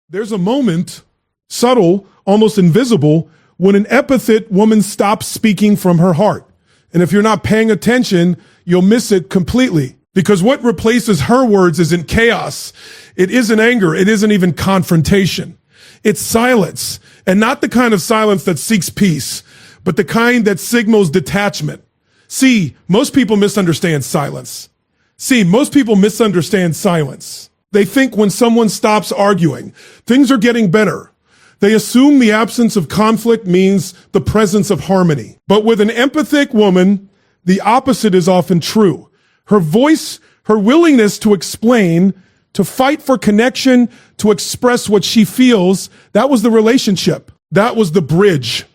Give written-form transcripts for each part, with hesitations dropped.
There's a moment, subtle, almost invisible, when an empathetic woman stops speaking from her heart. And if you're not paying attention, you'll miss it completely. Because what replaces her words isn't chaos. It isn't anger. It isn't even confrontation. It's silence. And not the kind of silence that seeks peace, but the kind that signals detachment. See, most people misunderstand silence. They think when someone stops arguing, things are getting better. They assume the absence of conflict means the presence of harmony. But with an empathetic woman, the opposite is often true. Her voice, her willingness to explain, to fight for connection, to express what she feels, that was the relationship. That was the bridge.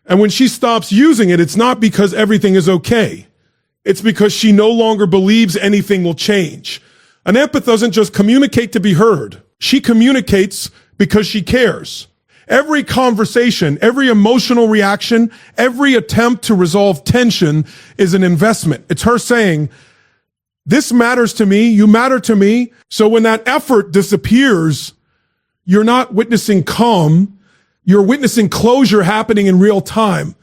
And when she stops using it, it's not because everything is okay. It's because she no longer believes anything will change. An empath doesn't just communicate to be heard. She communicates because she cares. Every conversation, every emotional reaction, every attempt to resolve tension is an investment. It's her saying, this matters to me, you matter to me. So when that effort disappears, you're not witnessing calm, you're witnessing closure happening in real time.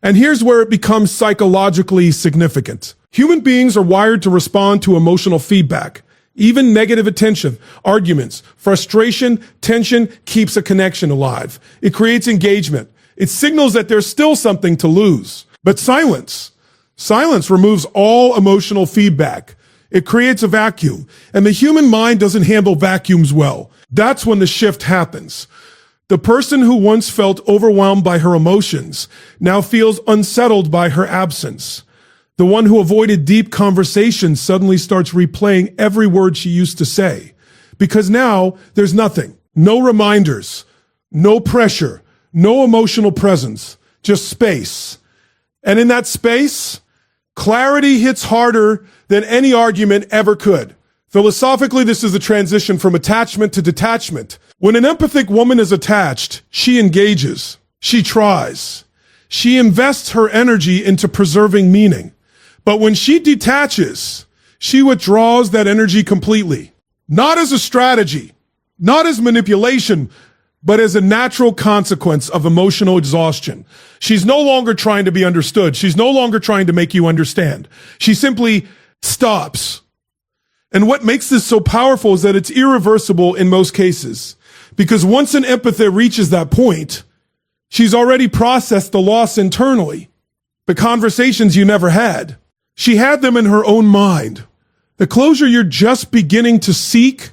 And here's where it becomes psychologically significant. Human beings are wired to respond to emotional feedback. Even negative attention, arguments, frustration, tension keeps a connection alive. It creates engagement. It signals that there's still something to lose. But silence removes all emotional feedback. It creates a vacuum. And the human mind doesn't handle vacuums well. That's when the shift happens. The person who once felt overwhelmed by her emotions now feels unsettled by her absence. The one who avoided deep conversations suddenly starts replaying every word she used to say. Because now there's nothing. No reminders, no pressure, no emotional presence, just space. And in that space, clarity hits harder than any argument ever could. Philosophically, this is the transition from attachment to detachment. When an empathetic woman is attached, she engages, she tries, she invests her energy into preserving meaning. But when she detaches, she withdraws that energy completely. Not as a strategy, not as manipulation, but as a natural consequence of emotional exhaustion. She's no longer trying to be understood. She's no longer trying to make you understand. She simply stops. And what makes this so powerful is that it's irreversible in most cases. Because once an empath reaches that point, she's already processed the loss internally. The conversations you never had. She had them in her own mind. The closure you're just beginning to seek,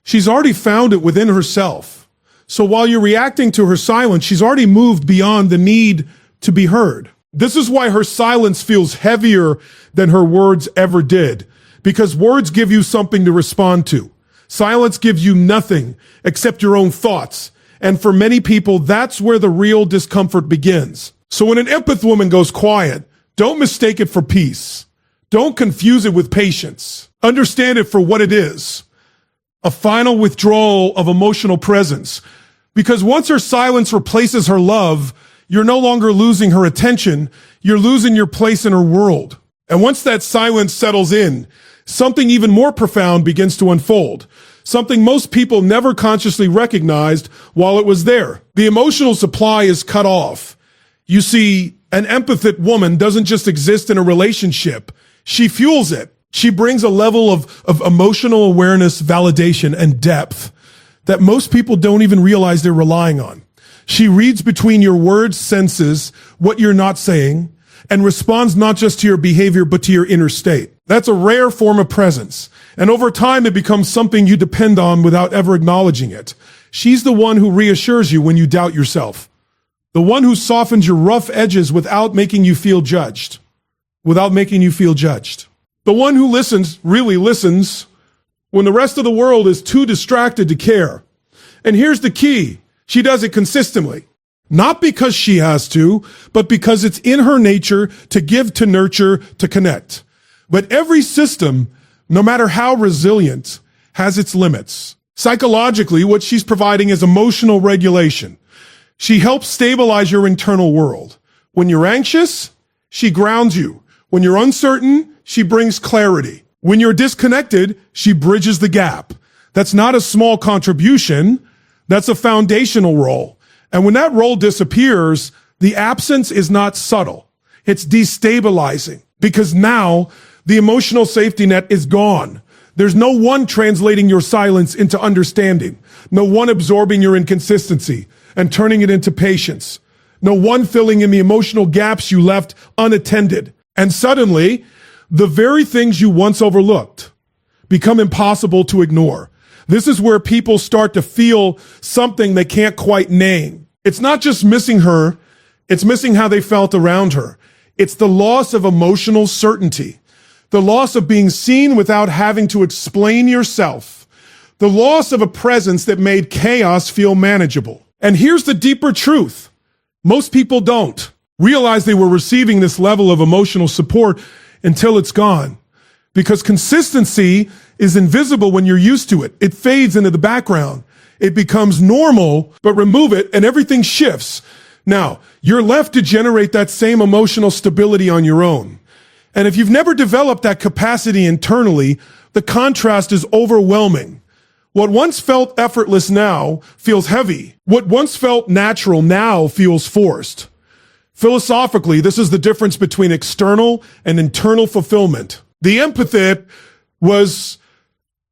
she's already found it within herself. So while you're reacting to her silence, she's already moved beyond the need to be heard. This is why her silence feels heavier than her words ever did. Because words give you something to respond to. Silence gives you nothing except your own thoughts. And for many people, that's where the real discomfort begins. So when an empath woman goes quiet, don't mistake it for peace. Don't confuse it with patience. Understand it for what it is. A final withdrawal of emotional presence. Because once her silence replaces her love, you're no longer losing her attention. You're losing your place in her world. And once that silence settles in, something even more profound begins to unfold. Something most people never consciously recognized while it was there. The emotional supply is cut off. You see, an empathetic woman doesn't just exist in a relationship. She fuels it. She brings a level of emotional awareness, validation, and depth that most people don't even realize they're relying on. She reads between your words, senses, what you're not saying, and responds not just to your behavior, but to your inner state. That's a rare form of presence. And over time, it becomes something you depend on without ever acknowledging it. She's the one who reassures you when you doubt yourself. The one who softens your rough edges without making you feel judged. The one who listens, really listens, when the rest of the world is too distracted to care. And here's the key. She does it consistently. Not because she has to, but because it's in her nature to give, to nurture, to connect. But every system, no matter how resilient, has its limits. Psychologically, what she's providing is emotional regulation. She helps stabilize your internal world. When you're anxious, she grounds you. When you're uncertain, she brings clarity. When you're disconnected, she bridges the gap. That's not a small contribution. That's a foundational role. And when that role disappears, the absence is not subtle. It's destabilizing because now the emotional safety net is gone. There's no one translating your silence into understanding. No one absorbing your inconsistency and turning it into patience. No one filling in the emotional gaps you left unattended. And suddenly, the very things you once overlooked become impossible to ignore. This is where people start to feel something they can't quite name. It's not just missing her, it's missing how they felt around her. It's the loss of emotional certainty, the loss of being seen without having to explain yourself, the loss of a presence that made chaos feel manageable. And here's the deeper truth. Most people don't realize they were receiving this level of emotional support until it's gone. Because consistency is invisible when you're used to it. It fades into the background. It becomes normal, but remove it and everything shifts. Now, you're left to generate that same emotional stability on your own. And if you've never developed that capacity internally, the contrast is overwhelming. What once felt effortless now feels heavy. What once felt natural now feels forced. Philosophically, this is the difference between external and internal fulfillment. The empath was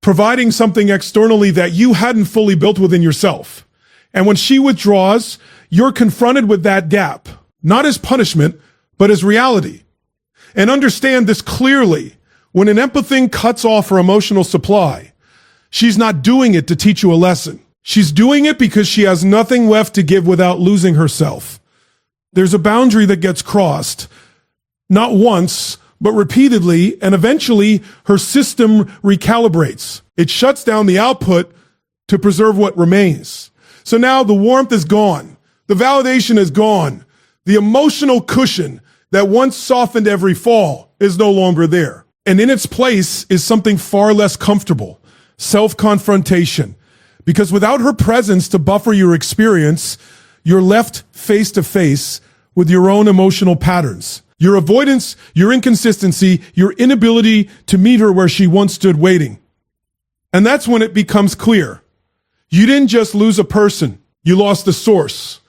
providing something externally that you hadn't fully built within yourself. And when she withdraws, you're confronted with that gap, not as punishment, but as reality. And understand this clearly. When an empath cuts off her emotional supply, she's not doing it to teach you a lesson. She's doing it because she has nothing left to give without losing herself. There's a boundary that gets crossed, not once, but repeatedly, and eventually her system recalibrates. It shuts down the output to preserve what remains. So now the warmth is gone. The validation is gone. The emotional cushion that once softened every fall is no longer there. And in its place is something far less comfortable, self-confrontation. Because without her presence to buffer your experience, you're left face to face with your own emotional patterns. Your avoidance, your inconsistency, your inability to meet her where she once stood waiting. And that's when it becomes clear. You didn't just lose a person, you lost a source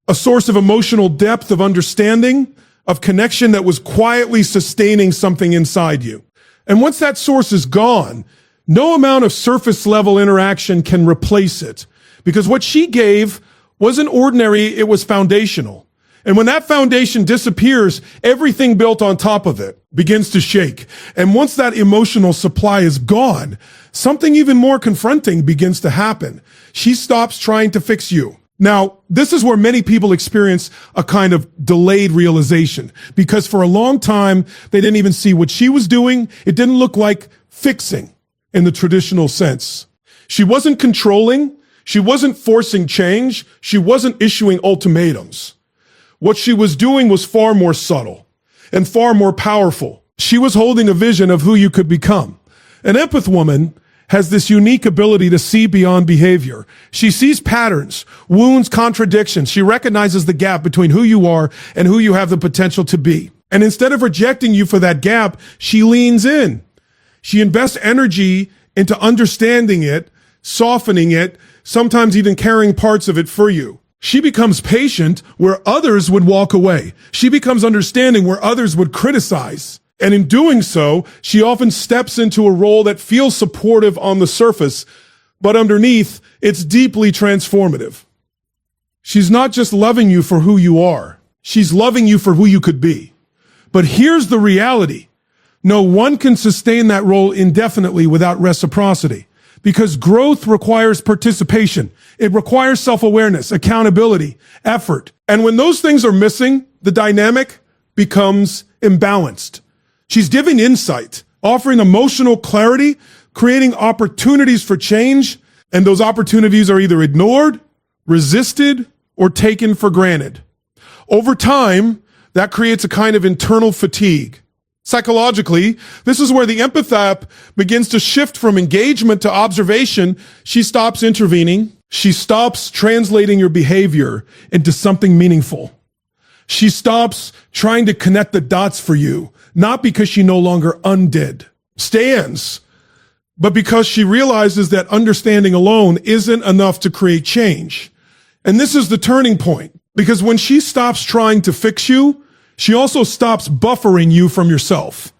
of emotional depth, of understanding, of connection that was quietly sustaining something inside you. And once that source is gone, no amount of surface level interaction can replace it. Because what she gave wasn't ordinary, it was foundational. And when that foundation disappears, everything built on top of it begins to shake. And once that emotional supply is gone, something even more confronting begins to happen. She stops trying to fix you. Now, this is where many people experience a kind of delayed realization, because for a long time, they didn't even see what she was doing. It didn't look like fixing in the traditional sense. She wasn't controlling. She wasn't forcing change. She wasn't issuing ultimatums. What she was doing was far more subtle and far more powerful. She was holding a vision of who you could become. An empath woman has this unique ability to see beyond behavior. She sees patterns, wounds, contradictions. She recognizes the gap between who you are and who you have the potential to be. And instead of rejecting you for that gap, she leans in. She invests energy into understanding it, softening it, sometimes even carrying parts of it for you. She becomes patient where others would walk away. She becomes understanding where others would criticize. And in doing so, she often steps into a role that feels supportive on the surface, but underneath, it's deeply transformative. She's not just loving you for who you are. She's loving you for who you could be. But here's the reality. No one can sustain that role indefinitely without reciprocity. Because growth requires participation. It requires self-awareness, accountability, effort. And when those things are missing, the dynamic becomes imbalanced. She's giving insight, offering emotional clarity, creating opportunities for change, and those opportunities are either ignored, resisted, or taken for granted. Over time, that creates a kind of internal fatigue. Psychologically, this is where the empath begins to shift from engagement to observation. She stops intervening. She stops translating your behavior into something meaningful. She stops trying to connect the dots for you, not because she no longer undid, stands but because she realizes that understanding alone isn't enough to create change. And this is the turning point, because when she stops trying to fix you, she also stops buffering you from yourself.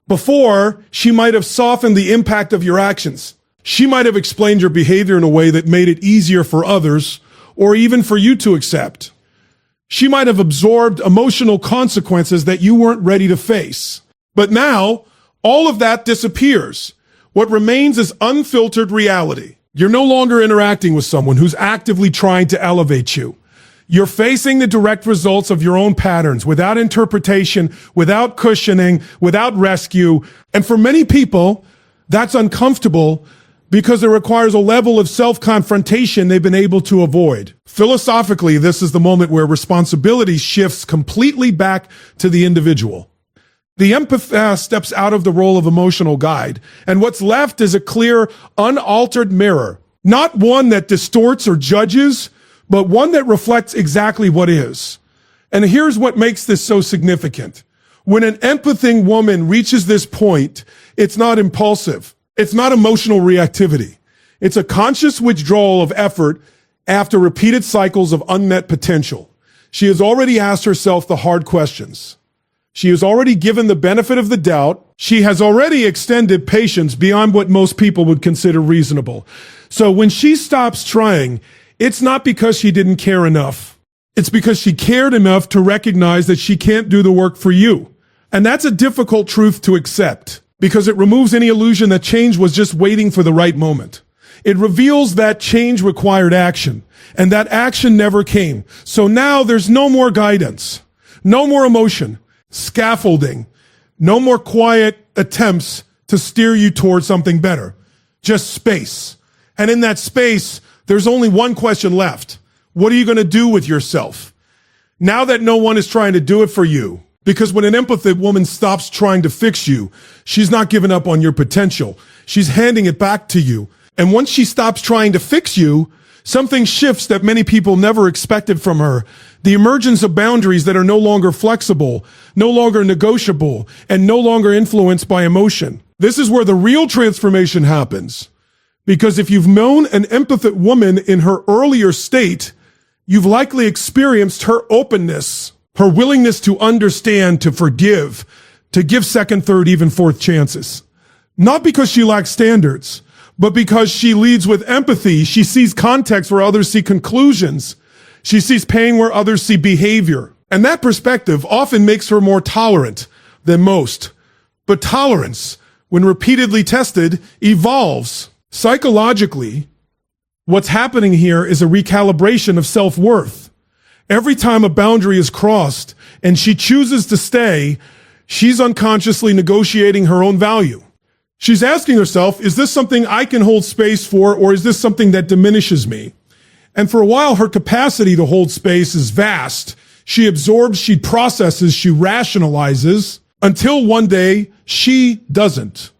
Before, she might have softened the impact of your actions. She might have explained your behavior in a way that made it easier for others, or even for you to accept. She might have absorbed emotional consequences that you weren't ready to face. But now, all of that disappears. What remains is unfiltered reality. You're no longer interacting with someone who's actively trying to elevate you. You're facing the direct results of your own patterns without interpretation, without cushioning, without rescue. And for many people, that's uncomfortable because it requires a level of self-confrontation they've been able to avoid. Philosophically, this is the moment where responsibility shifts completely back to the individual. The empath steps out of the role of emotional guide, and what's left is a clear, unaltered mirror. Not one that distorts or judges, but one that reflects exactly what is. And here's what makes this so significant. When an empathing woman reaches this point, it's not impulsive. It's not emotional reactivity. It's a conscious withdrawal of effort after repeated cycles of unmet potential. She has already asked herself the hard questions. She has already given the benefit of the doubt. She has already extended patience beyond what most people would consider reasonable. So when she stops trying, it's not because she didn't care enough. It's because she cared enough to recognize that she can't do the work for you. And that's a difficult truth to accept because it removes any illusion that change was just waiting for the right moment. It reveals that change required action, and that action never came. So now there's no more guidance, no more emotion, scaffolding, no more quiet attempts to steer you towards something better. Just space. And in that space, there's only one question left. What are you going to do with yourself? Now that no one is trying to do it for you, because when an empathetic woman stops trying to fix you, she's not giving up on your potential. She's handing it back to you. And once she stops trying to fix you, something shifts that many people never expected from her. The emergence of boundaries that are no longer flexible, no longer negotiable, and no longer influenced by emotion. This is where the real transformation happens. Because if you've known an empathetic woman in her earlier state, you've likely experienced her openness, her willingness to understand, to forgive, to give second, third, even fourth chances. Not because she lacks standards, but because she leads with empathy. She sees context where others see conclusions. She sees pain where others see behavior. And that perspective often makes her more tolerant than most. But tolerance, when repeatedly tested, evolves. Psychologically, what's happening here is a recalibration of self-worth. Every time a boundary is crossed and she chooses to stay, she's unconsciously negotiating her own value. She's asking herself, is this something I can hold space for, or is this something that diminishes me? And for a while, her capacity to hold space is vast. She absorbs, she processes, she rationalizes, until one day she doesn't.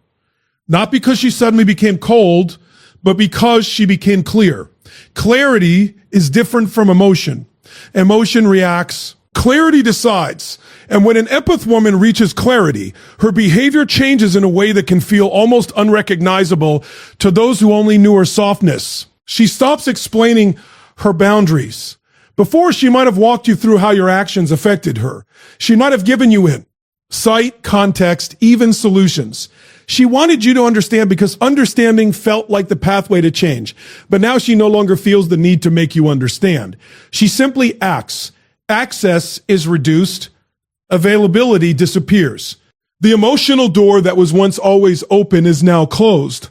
Not because she suddenly became cold, but because she became clear. Clarity is different from emotion. Emotion reacts. Clarity decides. And when an empath woman reaches clarity, her behavior changes in a way that can feel almost unrecognizable to those who only knew her softness. She stops explaining her boundaries. Before, she might have walked you through how your actions affected her. She might have given you insight, context, even solutions. She wanted you to understand because understanding felt like the pathway to change. But now she no longer feels the need to make you understand. She simply acts. Access is reduced. Availability disappears. The emotional door that was once always open is now closed.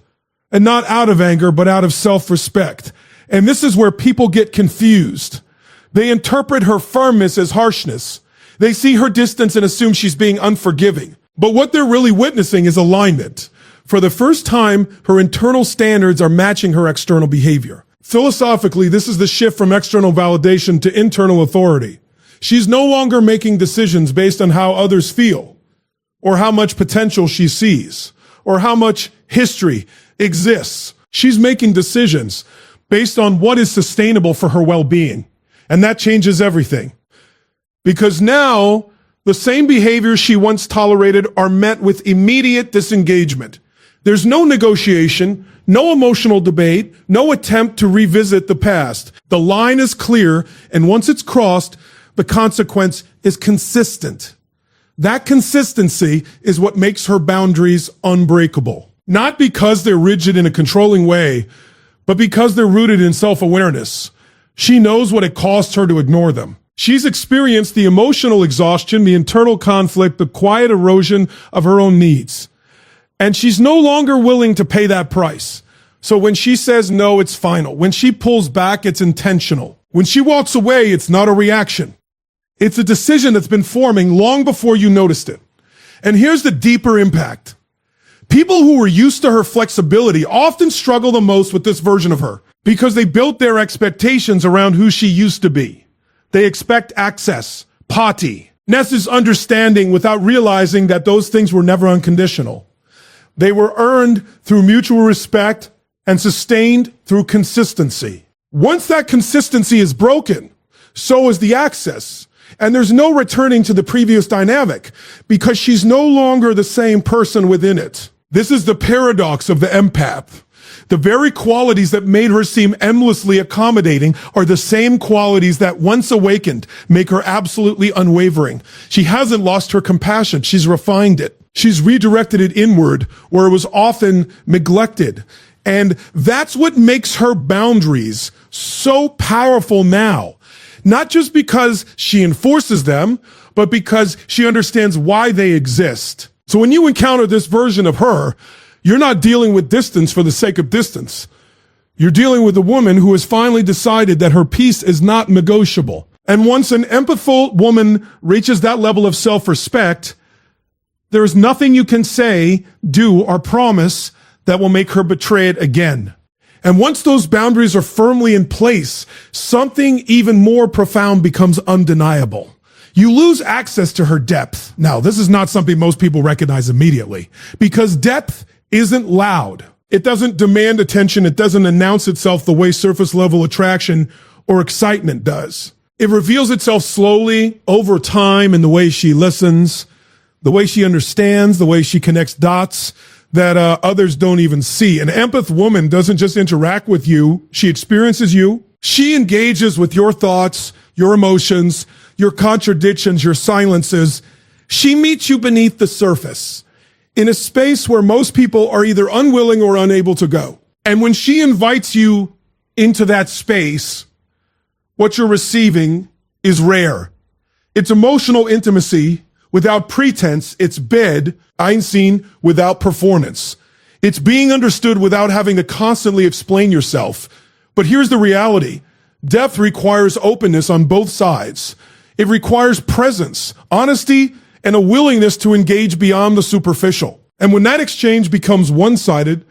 And not out of anger, but out of self-respect. And this is where people get confused. They interpret her firmness as harshness. They see her distance and assume she's being unforgiving. But what they're really witnessing is alignment. For the first time, her internal standards are matching her external behavior. Philosophically, this is the shift from external validation to internal authority. She's no longer making decisions based on how others feel, or how much potential she sees, or how much history exists. She's making decisions based on what is sustainable for her well-being. And that changes everything. Because now, the same behaviors she once tolerated are met with immediate disengagement. There's no negotiation, no emotional debate, no attempt to revisit the past. The line is clear, and once it's crossed, the consequence is consistent. That consistency is what makes her boundaries unbreakable. Not because they're rigid in a controlling way, but because they're rooted in self-awareness. She knows what it costs her to ignore them. She's experienced the emotional exhaustion, the internal conflict, the quiet erosion of her own needs. And she's no longer willing to pay that price. So when she says no, it's final. When she pulls back, it's intentional. When she walks away, it's not a reaction. It's a decision that's been forming long before you noticed it. And here's the deeper impact. People who were used to her flexibility often struggle the most with this version of her because they built their expectations around who she used to be. They expect access, pati, Ness's understanding without realizing that those things were never unconditional. They were earned through mutual respect and sustained through consistency. Once that consistency is broken, so is the access. And there's no returning to the previous dynamic because she's no longer the same person within it. This is the paradox of the empath. The very qualities that made her seem endlessly accommodating are the same qualities that once awakened make her absolutely unwavering. She hasn't lost her compassion. She's refined it. She's redirected it inward where it was often neglected. And that's what makes her boundaries so powerful now. Not just because she enforces them, but because she understands why they exist. So when you encounter this version of her, you're not dealing with distance for the sake of distance. You're dealing with a woman who has finally decided that her peace is not negotiable. And once an empathful woman reaches that level of self-respect, there is nothing you can say, do, or promise that will make her betray it again. And once those boundaries are firmly in place, something even more profound becomes undeniable. You lose access to her depth. Now, this is not something most people recognize immediately because depth isn't loud. It doesn't demand attention. It doesn't announce itself the way surface level attraction or excitement does. It reveals itself slowly over time in the way she listens, the way she understands, the way she connects dots that others don't even see. An empath woman doesn't just interact with you. She experiences you. She engages with your thoughts, your emotions, your contradictions, your silences. She meets you beneath the surface in a space where most people are either unwilling or unable to go. And when she invites you into that space, what you're receiving is rare. It's emotional intimacy without pretense. It's bed, Einstein, without performance. It's being understood without having to constantly explain yourself. But here's the reality. Depth requires openness on both sides. It requires presence, honesty, and a willingness to engage beyond the superficial. And when that exchange becomes one-sided,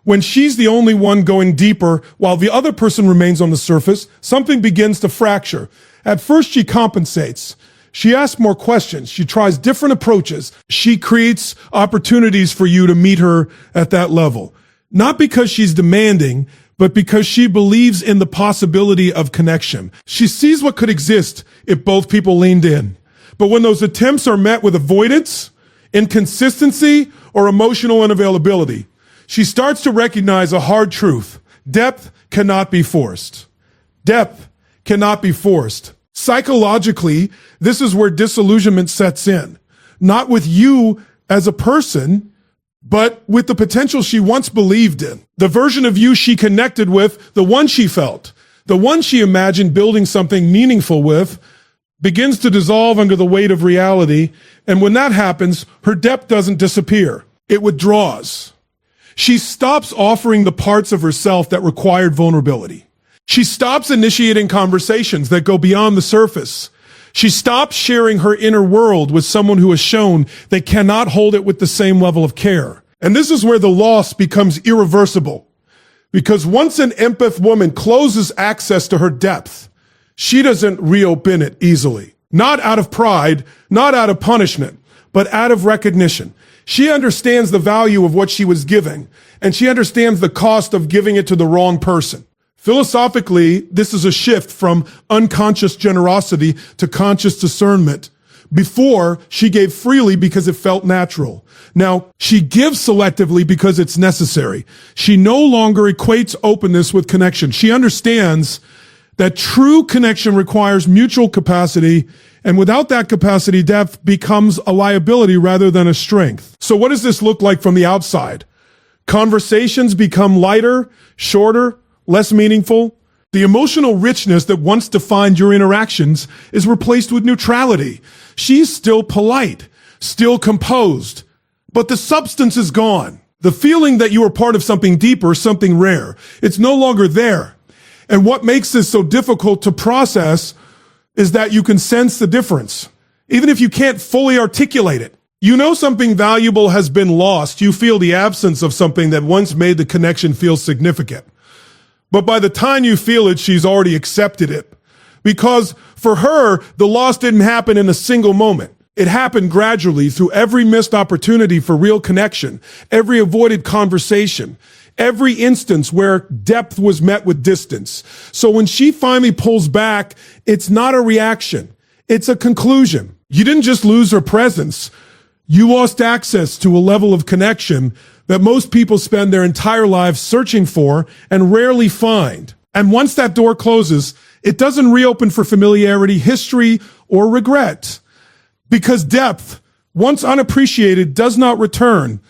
when she's the only one going deeper while the other person remains on the surface, something begins to fracture. At first, she compensates. She asks more questions. She tries different approaches. She creates opportunities for you to meet her at that level. Not because she's demanding, but because she believes in the possibility of connection. She sees what could exist if both people leaned in. But when those attempts are met with avoidance, inconsistency, or emotional unavailability, she starts to recognize a hard truth. Depth cannot be forced. Depth cannot be forced. Psychologically, this is where disillusionment sets in. Not with you as a person, but with the potential she once believed in. The version of you she connected with, the one she felt, the one she imagined building something meaningful with, begins to dissolve under the weight of reality. And when that happens, her depth doesn't disappear. It withdraws. She stops offering the parts of herself that required vulnerability. She stops initiating conversations that go beyond the surface. She stops sharing her inner world with someone who has shown they cannot hold it with the same level of care. And this is where the loss becomes irreversible. Because once an empath woman closes access to her depth, she doesn't reopen it easily. Not out of pride, not out of punishment, but out of recognition. She understands the value of what she was giving, and she understands the cost of giving it to the wrong person. Philosophically, this is a shift from unconscious generosity to conscious discernment. Before, she gave freely because it felt natural. Now, she gives selectively because it's necessary. She no longer equates openness with connection. She understands that true connection requires mutual capacity, and without that capacity, depth becomes a liability rather than a strength. So what does this look like from the outside? Conversations become lighter, shorter, less meaningful. The emotional richness that once defined your interactions is replaced with neutrality. She's still polite, still composed, but the substance is gone. The feeling that you are part of something deeper, something rare, it's no longer there. And what makes this so difficult to process is that you can sense the difference, even if you can't fully articulate it. You know something valuable has been lost. You feel the absence of something that once made the connection feel significant. But by the time you feel it, she's already accepted it. Because for her, the loss didn't happen in a single moment. It happened gradually through every missed opportunity for real connection, every avoided conversation, every instance where depth was met with distance. So when she finally pulls back, it's not a reaction. It's a conclusion. You didn't just lose her presence. You lost access to a level of connection that most people spend their entire lives searching for and rarely find. And once that door closes, it doesn't reopen for familiarity, history, or regret. Because depth, once unappreciated, does not return.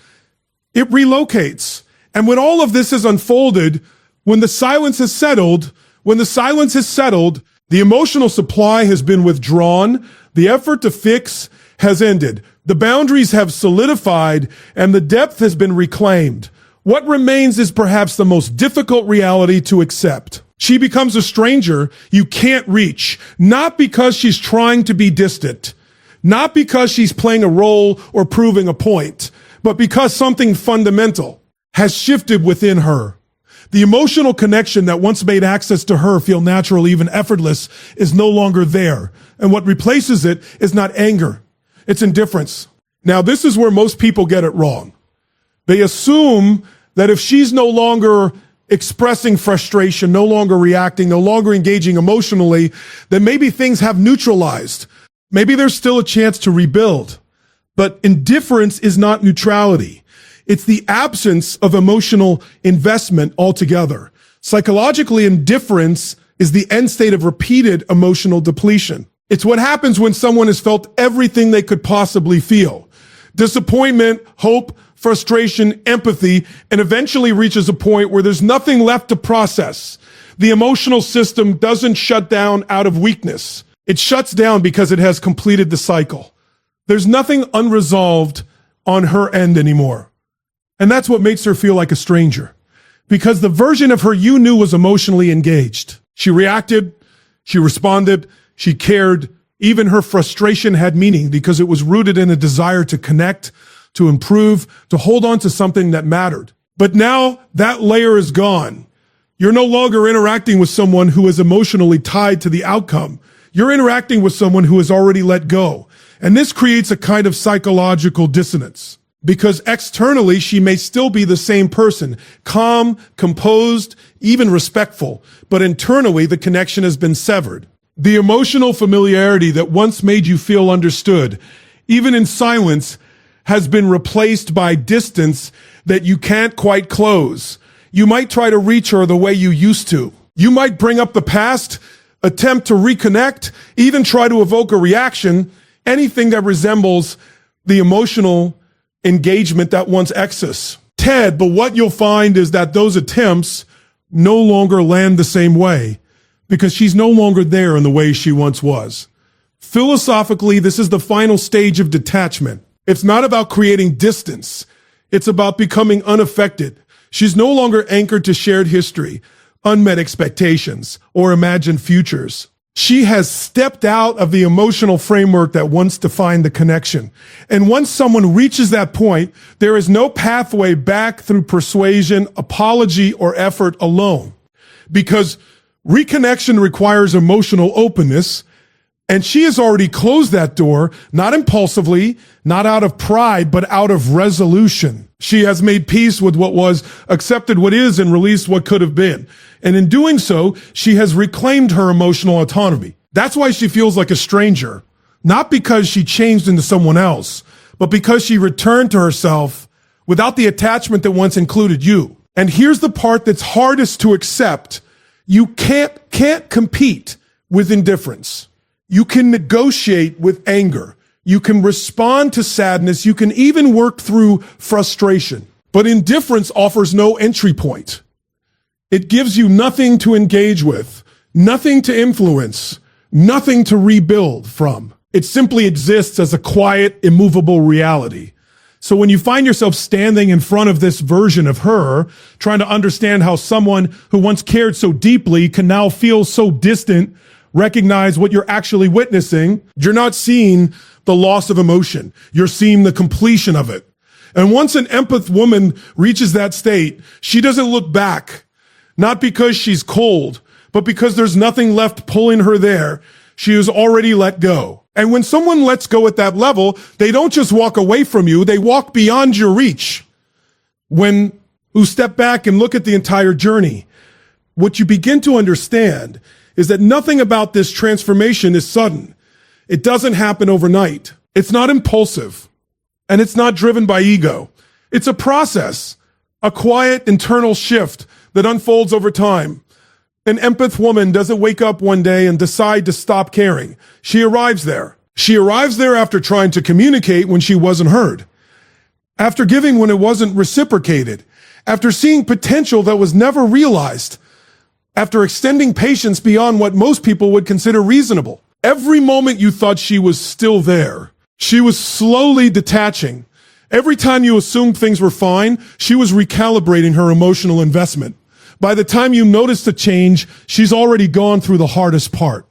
It relocates. And when all of this is unfolded, when the silence is settled, the emotional supply has been withdrawn, the effort to fix has ended. The boundaries have solidified and the depth has been reclaimed. What remains is perhaps the most difficult reality to accept. She becomes a stranger you can't reach, not because she's trying to be distant, not because she's playing a role or proving a point, but because something fundamental has shifted within her. The emotional connection that once made access to her feel natural, even effortless, is no longer there. And what replaces it is not anger. It's indifference. Now, this is where most people get it wrong. They assume that if she's no longer expressing frustration, no longer reacting, no longer engaging emotionally, then maybe things have neutralized. Maybe there's still a chance to rebuild. But indifference is not neutrality. It's the absence of emotional investment altogether. Psychologically, indifference is the end state of repeated emotional depletion. It's what happens when someone has felt everything they could possibly feel. Disappointment, hope, frustration, empathy, and eventually reaches a point where there's nothing left to process. The emotional system doesn't shut down out of weakness. It shuts down because it has completed the cycle. There's nothing unresolved on her end anymore. And that's what makes her feel like a stranger. Because the version of her you knew was emotionally engaged. She reacted, she responded, she cared. Even her frustration had meaning because it was rooted in a desire to connect, to improve, to hold on to something that mattered. But now that layer is gone. You're no longer interacting with someone who is emotionally tied to the outcome. You're interacting with someone who has already let go. And this creates a kind of psychological dissonance. Because externally, she may still be the same person, calm, composed, even respectful. But internally, the connection has been severed. The emotional familiarity that once made you feel understood, even in silence, has been replaced by distance that you can't quite close. You might try to reach her the way you used to. You might bring up the past, attempt to reconnect, even try to evoke a reaction, anything that resembles the emotional engagement that once exists. But what you'll find is that those attempts no longer land the same way because she's no longer there in the way she once was. Philosophically, this is the final stage of detachment. It's not about creating distance. It's about becoming unaffected. She's no longer anchored to shared history, unmet expectations, or imagined futures. She has stepped out of the emotional framework that once defined the connection. And once someone reaches that point, there is no pathway back through persuasion, apology, or effort alone. Because reconnection requires emotional openness, and she has already closed that door, not impulsively, not out of pride, but out of resolution. She has made peace with what was, accepted what is, and released what could have been. And in doing so, she has reclaimed her emotional autonomy. That's why she feels like a stranger, Not because she changed into someone else, but because she returned to herself without the attachment that once included you. And here's the part that's hardest to accept. You can't compete with indifference. You can negotiate with anger. You can respond to sadness. You can even work through frustration. But indifference offers no entry point. It gives you nothing to engage with, nothing to influence, nothing to rebuild from. It simply exists as a quiet, immovable reality. So when you find yourself standing in front of this version of her, trying to understand how someone who once cared so deeply can now feel so distant, recognize what you're actually witnessing, you're not seeing the loss of emotion. You're seeing the completion of it. And once an empath woman reaches that state, she doesn't look back, not because she's cold, but because there's nothing left pulling her there. She has already let go. And when someone lets go at that level, they don't just walk away from you, they walk beyond your reach. When you step back and look at the entire journey, what you begin to understand is that nothing about this transformation is sudden. It doesn't happen overnight. It's not impulsive, and it's not driven by ego. It's a process, a quiet internal shift that unfolds over time. An empath woman doesn't wake up one day and decide to stop caring. She arrives there. She arrives there after trying to communicate when she wasn't heard, after giving when it wasn't reciprocated, after seeing potential that was never realized, after extending patience beyond what most people would consider reasonable. Every moment you thought she was still there, she was slowly detaching. Every time you assumed things were fine, she was recalibrating her emotional investment. By the time you notice the change, she's already gone through the hardest part.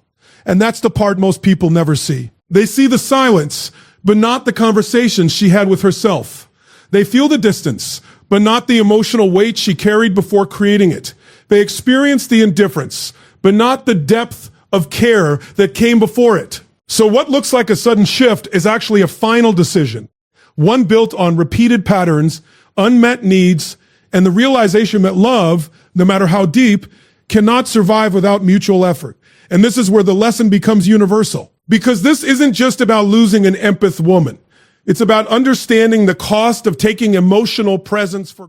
And that's the part most people never see. They see the silence, but not the conversations she had with herself. They feel the distance, but not the emotional weight she carried before creating it. They experience the indifference, but not the depth of care that came before it. So what looks like a sudden shift is actually a final decision, one built on repeated patterns, unmet needs, and the realization that love, no matter how deep, cannot survive without mutual effort. And this is where the lesson becomes universal. Because this isn't just about losing an empath woman. It's about understanding the cost of taking emotional presence for